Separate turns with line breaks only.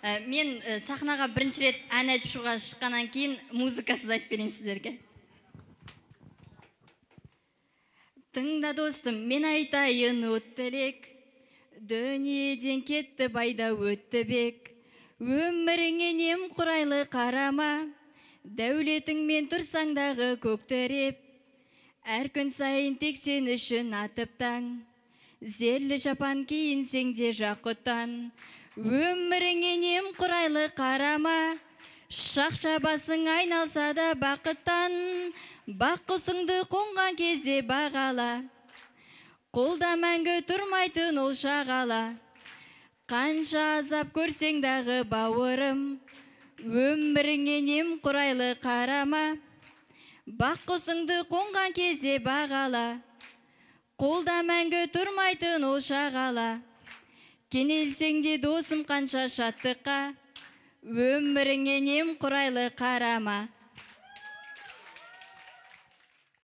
Мен сахнаға бірінші рет ән айтып шығуға шыққаннан кейін музыкасыз айтып берейін сіздерге. Тыңда достым, мен айтайын от тілек, дүниеден кетті байда өтті бек. Өміріңе немқұрайлы қарама, дәулетіңмен тұрсаң дағы көк тіреп. Әр күн сайын тек сен үшін атып таң, зерлі жапан киінсең де жақұттан. Өміріңе немқұрайлы қарама, шақша басың айналса да бақыттан. Бақ құсыңды қонған кезде бағала, қолда мәңгі тұрмайтын ол шағала. Қанша азап көрсең дағы бауырым, өміріңе немқұрайлы қарама. Бақ құсыңды қонған кезде бағала, қолда мәңгі тұрмайтын ол шағала. Кенелсең де досым қанша шаттыққа, өміріңе немқұрайлы қарама.